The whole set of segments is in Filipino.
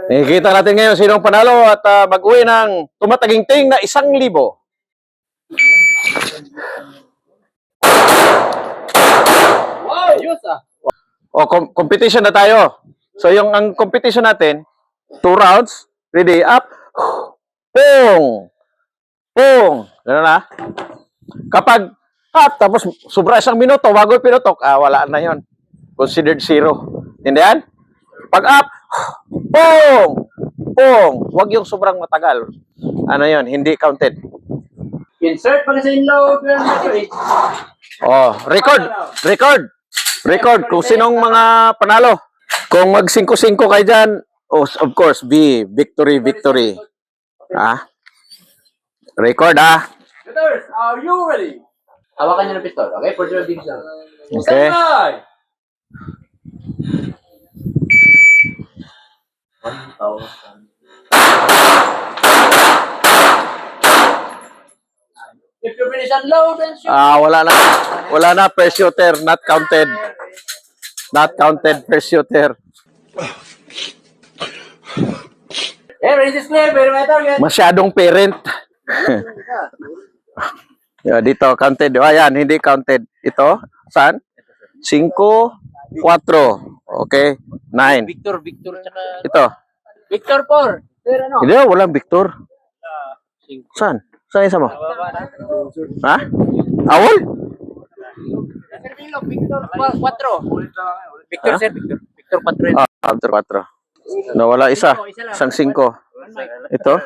Nakikita natin ngayon sinong panalo at mag-uwi ng tumataginting na 1,000. Wow, yun O, competition na tayo. So, ang competition natin, 2 rounds. Ready, up. Pong! Pong! Gano'n na. Kapag up, tapos sobra 1 minuto, bago pinutok, wala na yon. Considered 0. Hindi yan? Pag up, pong! Pong! Huwag yung sobrang matagal. Ano yon? Hindi counted. Insert magazine load. Oh, record! Record! Record kung sinong mga panalo. Kung mag 5-5 kayo dyan, of course, victory, victory. Record, Shooters, are you ready? Hawakan niyo ng pistol, okay? For your division. Okay. Stand by! 1,000. If you finish unload and shoot. Wala na, first shooter, not counted. Not counted, first shooter. Hey, range is clear, very my target. Masyadong parent. Dito, counted. Ayan, hindi counted. Ito, saan? 5, 4. Okay, 9. Victor, tsaka... Ito. Victor 4. Pero ano? Hindi, walang Victor. Saan? Saan isa mo? Ha? Awol? Victor 4. Victor, sir, Victor. Victor 4. Victor 4. Nawala isa. Isang 5. Ito?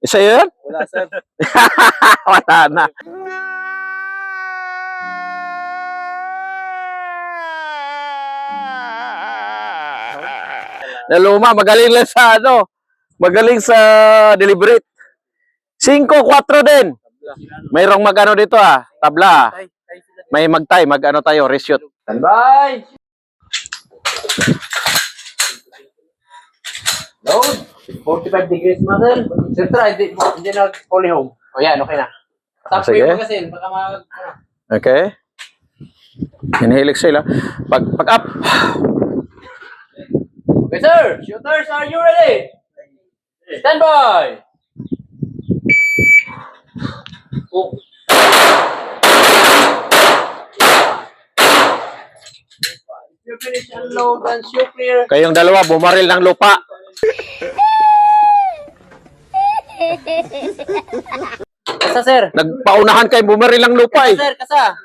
Isa yun? Wala, sir. Wala na. Naluma, magaling lang sa magaling sa deliberate. 5-4 din. Mayroong mag-ano dito tabla. May mag-tie, mag-ano tayo, reshoot. Stand by! Load! 45 degrees muscle. Sir, try, hindi na fully home. O yan, okay na. Tap ko yung magasin, baka Okay. Inhale exhale. Pag up. Okay, sir. Shooters, are you ready? Stand by! Oh. You finish unload and shoot clear. Kayong dalawa, bumaril ng lupa. Kasa, sir. Nagpaunahan kayo, bumaril ng lupa eh. Sir, kasa.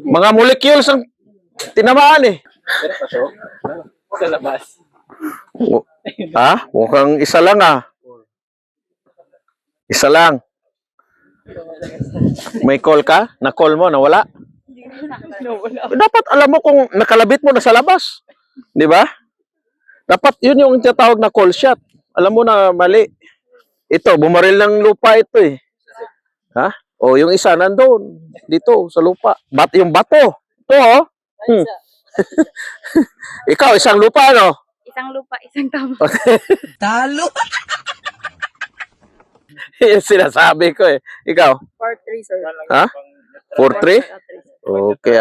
Mga molecules ang tinamaan eh. Sa labas. Mukhang isa lang Isa lang. May call ka? Na-call mo? Nawala? Dapat alam mo kung nakalabit mo na sa labas. Di ba? Dapat yun yung tinatawag na call shot. Alam mo na mali. Ito, bumaril ng lupa ito eh. O yung isa nandun. Dito, sa lupa. Yung bato. Ito Ikaw, isang lupa Isang lupa, isang tama. Okay. Talo! Yung sinasabi ko eh. Ikaw? 4-3, sir. 4-3? Okay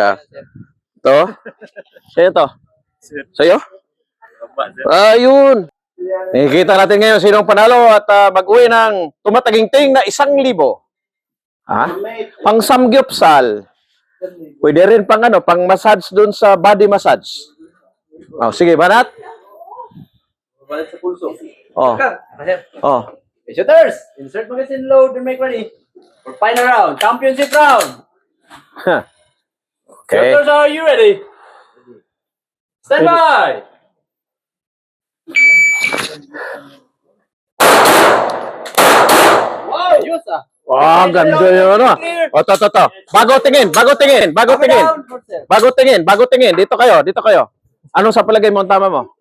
Ito? Sa'yo to? Sa'yo? Ayun. Nakikita natin ngayon sinong panalo at mag-uwi ng tumataginting na 1,000. Pang samgyupsal. Pwede rin pang massage dun sa body massage. Sige, banat. Balik sa pulso. Shooters, insert magazine load and make ready for final round, championship round. Okay. Shooters, are you ready? Stand by. Wow, yun Ganda yun to. Bago tingin. Dito kayo. Ano sa palagay mo ang tama mo?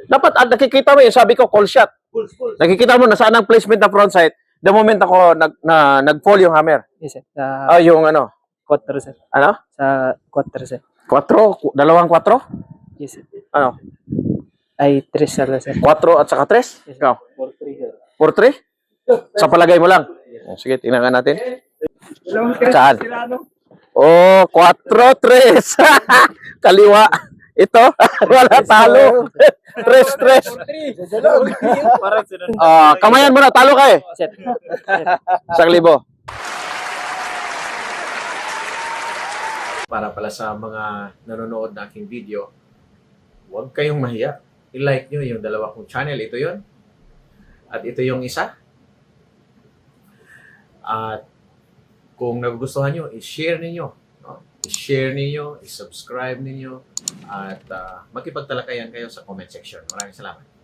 Dapat nakikita mo sabi ko, call shot. Nakikita mo nasaan ang placement ng front sight. The moment ako nag-fall yung hammer. Yes, sir. Yung 4, sir. Ano? Sa 4, sir. 4? Dalawang 4? Yes, sir. Ano? Ay, 3, sir. 4 at saka 3? Ikaw? 4-3, sir. 4-3? Sa palagay mo lang. Sige, tingnan nga natin. Saan? 4-3. Kaliwa. Ito, wala talo. Tres. Kamayan mo na, talo ka eh. Sir. 1,000. Para pala sa mga nanonood na aking video, huwag kayong mahiya. I-like nyo yung dalawa kong channel. Ito yon at ito yung isa. At kung nagugustuhan nyo, i-share ninyo. No? I-share ninyo, i-subscribe ninyo, at makipagtalakayan kayo sa comment section. Maraming salamat.